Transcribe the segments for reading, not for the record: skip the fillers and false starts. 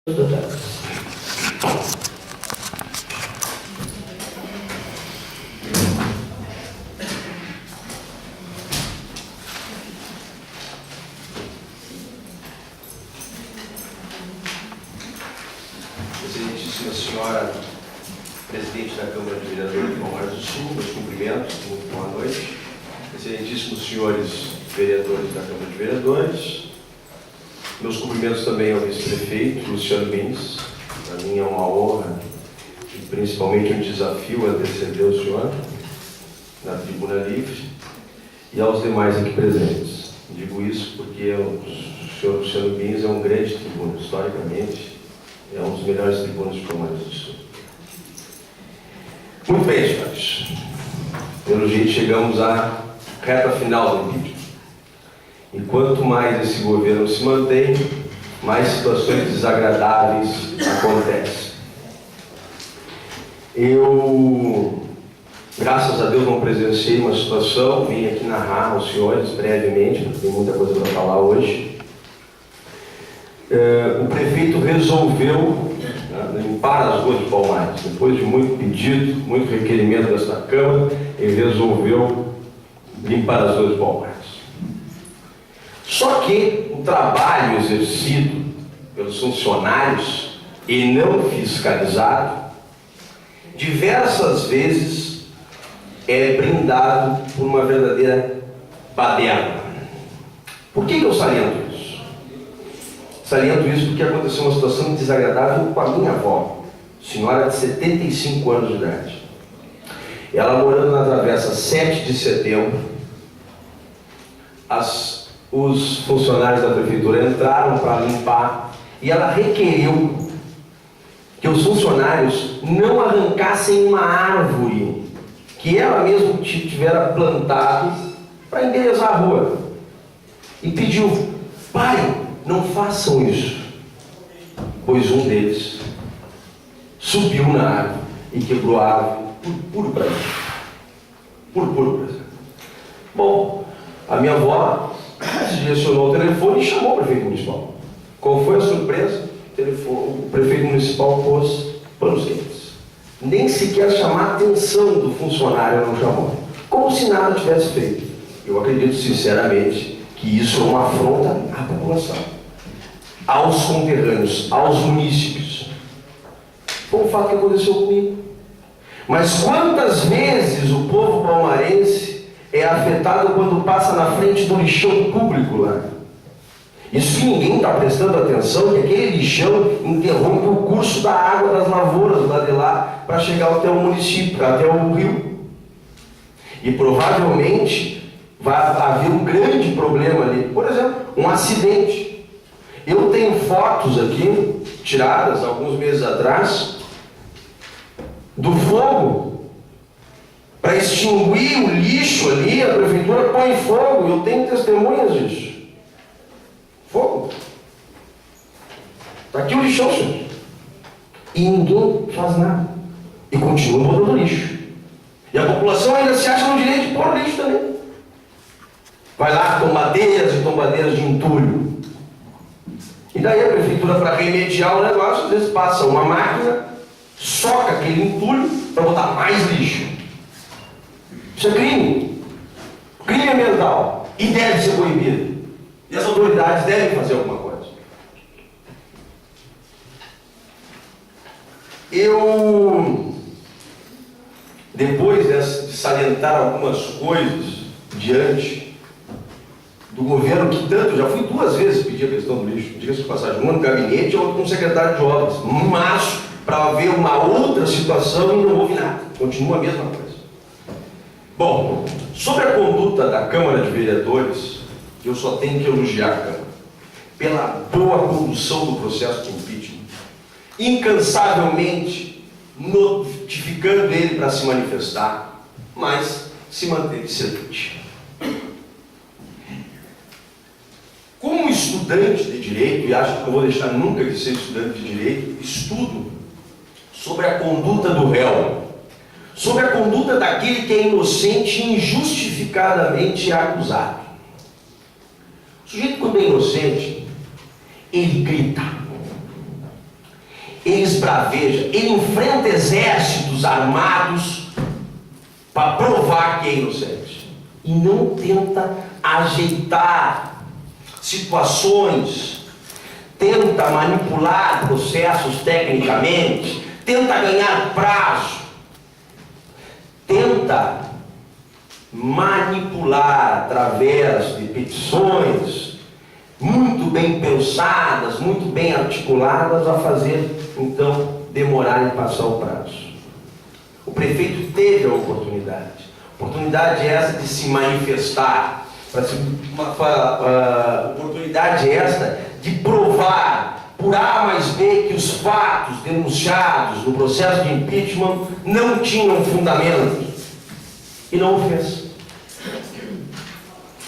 Excelentíssima senhora presidente da Câmara de Vereadores de Palmares do Sul, meus cumprimentos, muito boa noite. Excelentíssimos senhores vereadores da Câmara de Vereadores, meus cumprimentos também ao vice-prefeito Luciano Bins. Para mim é uma honra e principalmente um desafio anteceder o senhor na tribuna livre e aos demais aqui presentes. Digo isso porque o senhor Luciano Bins é um grande tribuno, historicamente, é um dos melhores tribunos de Palmares do Sul. Muito bem, senhores. Pelo jeito, chegamos à reta final do impeachment. E quanto mais esse governo se mantém, mais situações desagradáveis acontecem. Eu, graças a Deus, não presenciei uma situação, vim aqui narrar aos senhores brevemente, porque tem muita coisa para falar hoje. O prefeito resolveu limpar as ruas de Palmares. Depois de muito pedido, muito requerimento desta Câmara, ele resolveu limpar as ruas de Palmares. Só que o trabalho exercido pelos funcionários e não fiscalizado, diversas vezes é brindado por uma verdadeira baderna. Por que eu saliento isso? Saliento isso porque aconteceu uma situação desagradável com a minha avó, senhora de 75 anos de idade. Ela morando na Travessa 7 de Setembro, os funcionários da prefeitura entraram para limpar e ela requeriu que os funcionários não arrancassem uma árvore que ela mesma tivera plantado para enderezar a rua. E pediu: pai, não façam isso. Pois um deles subiu na árvore e quebrou a árvore por puro prazer. Por puro prazer. Bom, a minha avó se direcionou ao telefone e chamou o prefeito municipal. Qual foi a surpresa? O prefeito municipal pôs panos quentes. Nem sequer chamar a atenção do funcionário não chamou. Como se nada tivesse feito. Eu acredito sinceramente que isso é uma afronta à população, aos conterrâneos, aos munícipes. Foi um fato que aconteceu comigo. Mas quantas vezes o povo palmarense é afetado quando passa na frente do lixão público lá? Isso que ninguém está prestando atenção, que aquele lixão interrompe o curso da água das lavouras do lado de lá para chegar até o município, até o rio. E provavelmente vai haver um grande problema ali. Por exemplo, um acidente. Eu tenho fotos aqui, tiradas alguns meses atrás, do fogo. Para extinguir o lixo ali, a prefeitura põe fogo. Eu tenho testemunhas disso. Fogo. Está aqui o lixão, senhor. E ninguém faz nada. E continua botando lixo. E a população ainda se acha no direito de pôr lixo também. Vai lá, tombadeiras e tombadeiras de entulho. E daí a prefeitura, para remediar o negócio, às vezes passa uma máquina, soca aquele entulho para botar mais lixo. Isso é crime. Crime ambiental. E deve ser proibido. E as autoridades devem fazer alguma coisa. Depois de salientar algumas coisas diante do governo, que tanto, já fui 2 vezes pedir a questão do lixo, diga-se de passagem, uma no gabinete e outra com o secretário de obras, mas para ver uma outra situação e não houve nada. Continua a mesma coisa. Bom, sobre a conduta da Câmara de Vereadores, eu só tenho que elogiar a Câmara pela boa condução do processo de impeachment, incansavelmente notificando ele para se manifestar, mas se manteve sedente. Como estudante de Direito, e acho que não vou deixar nunca de ser estudante de Direito, estudo sobre a conduta do réu, sobre a conduta daquele que é inocente e injustificadamente acusado. O sujeito, quando é inocente, ele grita. ele esbraveja, ele enfrenta exércitos armados para provar que é inocente. E não tenta ajeitar situações, tenta manipular processos tecnicamente, tenta ganhar prazo, tenta manipular através de petições muito bem pensadas, muito bem articuladas, a fazer então demorar em passar o prazo. O prefeito teve a oportunidade essa de se manifestar, oportunidade esta de provar por A mais B que os fatos denunciados no processo de impeachment não tinham fundamento, e não o fez.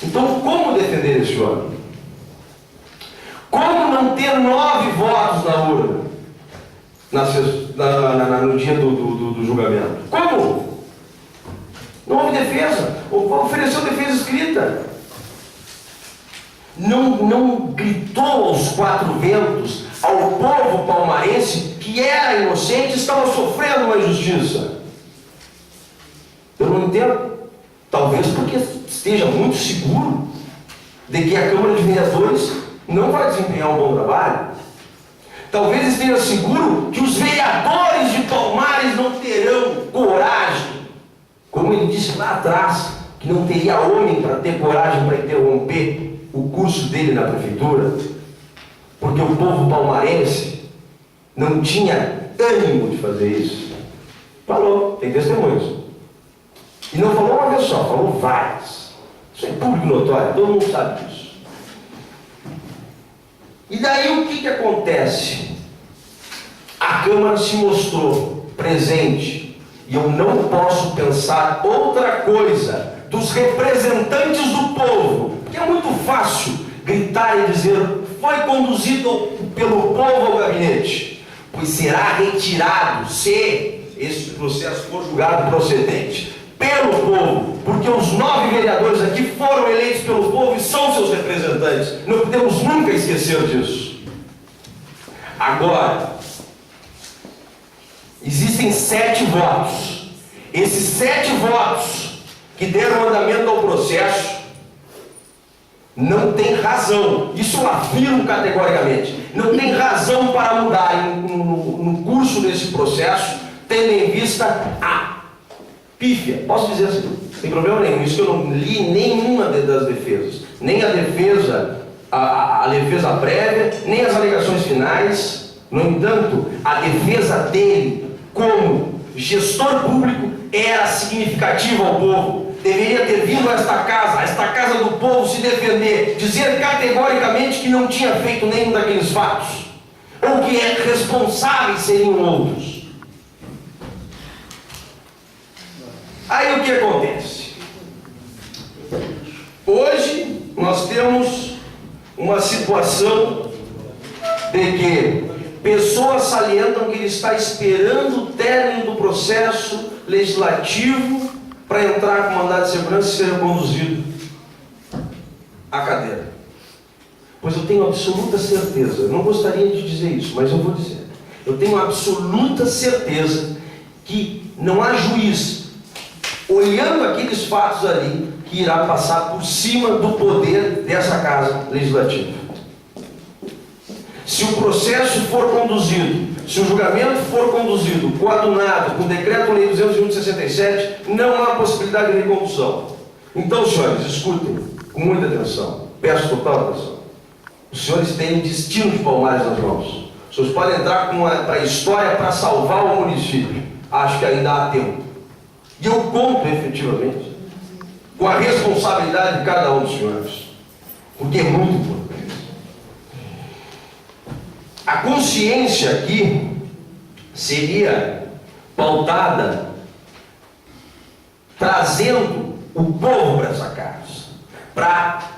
Então, como defender esse homem? Como não ter 9 votos na urna no dia do julgamento? Como? Não houve defesa. Ofereceu defesa escrita. Não gritou aos 4 ventos ao povo palmarense que era inocente e estava sofrendo uma injustiça. Eu não entendo. Talvez porque esteja muito seguro de que a Câmara de Vereadores não vai desempenhar um bom trabalho. Talvez esteja seguro que os vereadores de Palmares não terão coragem, como ele disse lá atrás, que não teria homem para ter coragem para interromper o curso dele na prefeitura, porque o povo palmarense não tinha ânimo de fazer isso. Falou, tem testemunhos. E não falou uma vez só, falou várias. Isso é público notório, todo mundo sabe disso. E daí o que acontece? A Câmara se mostrou presente, e eu não posso pensar outra coisa dos representantes do povo, porque é muito fácil gritar e dizer: foi conduzido pelo povo ao gabinete, pois será retirado, se esse processo for julgado procedente, pelo povo, porque os 9 vereadores aqui foram eleitos pelo povo e são seus representantes. Não podemos nunca esquecer disso. Agora, existem 7 votos. Esses 7 votos que deram andamento ao processo não tem razão, isso eu afirmo categoricamente, não tem razão para mudar no curso desse processo, tendo em vista a pífia, posso dizer assim, sem problema nenhum, isso que eu não li nenhuma das defesas, nem a defesa, a defesa prévia, nem as alegações finais. No entanto, a defesa dele como gestor público era significativa ao povo. Deveria ter vindo a esta casa do povo, se defender, dizer categoricamente que não tinha feito nenhum daqueles fatos, ou que responsáveis seriam outros. Aí o que acontece? Hoje nós temos uma situação de que pessoas salientam que ele está esperando o término do processo legislativo para entrar com mandado de segurança e ser conduzido à cadeira. Pois eu tenho absoluta certeza, eu não gostaria de dizer isso, mas eu vou dizer, eu tenho absoluta certeza que não há juiz olhando aqueles fatos ali que irá passar por cima do poder dessa casa legislativa. Se o processo for conduzido, se o julgamento for conduzido, coadunado com o Decreto-Lei 201/67, não há possibilidade de recondução. Então, senhores, escutem com muita atenção, peço total atenção. Os senhores têm o destino de Palmares nas mãos. Os senhores podem entrar para a história para salvar o município. Acho que ainda há tempo. E eu conto efetivamente com a responsabilidade de cada um dos senhores, porque é muito importante. A consciência aqui seria pautada trazendo o povo para essa casa, para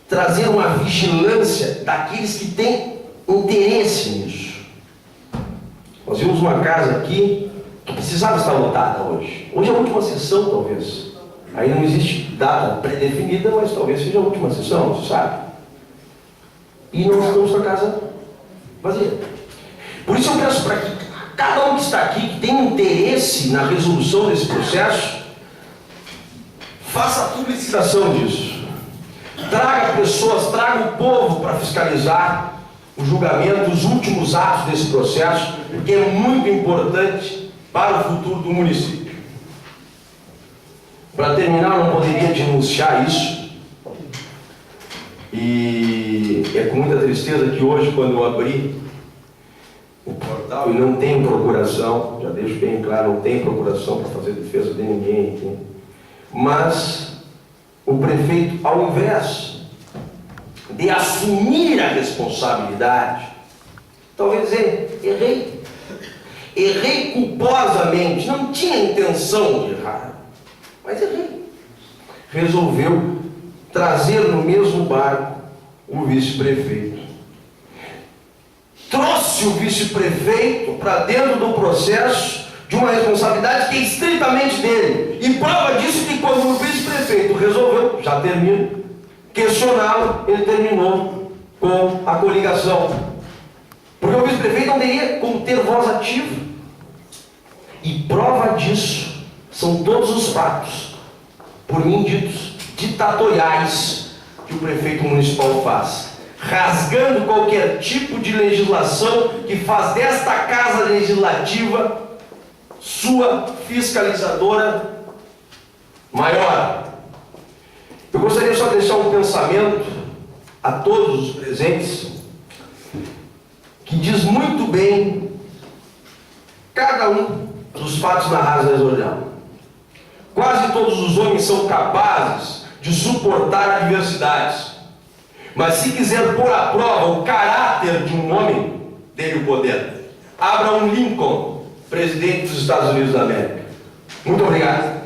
trazer uma vigilância daqueles que têm interesse nisso. Nós vimos uma casa aqui que precisava estar lotada hoje. Hoje é a última sessão, talvez. Aí não existe data pré-definida, mas talvez seja a última sessão, você sabe? E nós estamos com a casa vazia. Por isso eu peço para que cada um que está aqui, que tem interesse na resolução desse processo, faça a publicização disso. Traga pessoas, traga o povo para fiscalizar o julgamento, os últimos atos desse processo, porque é muito importante para o futuro do município. Para terminar, eu não poderia denunciar isso. E é com muita tristeza que hoje, quando eu abri o portal, e não tem procuração, já deixo bem claro, não tem procuração para fazer defesa de ninguém aqui, mas o prefeito, ao invés de assumir a responsabilidade, talvez errei culposamente, não tinha intenção de errar, mas errei. Resolveu trazer no mesmo barco o vice-prefeito. Trouxe o vice-prefeito para dentro do processo de uma responsabilidade que é estritamente dele. E prova disso que quando o vice-prefeito resolveu, já termino, questioná-lo, ele terminou com a coligação. Porque o vice-prefeito não teria como ter voz ativa. E prova disso são todos os fatos, por mim ditos, ditatoriais, que o prefeito municipal faz, rasgando qualquer tipo de legislação que faz desta casa legislativa sua fiscalizadora maior. Eu gostaria só de deixar um pensamento a todos os presentes, que diz muito bem cada um dos fatos narrados nessa reunião. Quase todos os homens são capazes de suportar adversidades, mas se quiser pôr à prova o caráter de um homem, dê-lhe o poder. Abraham Lincoln, presidente dos Estados Unidos da América. Muito obrigado.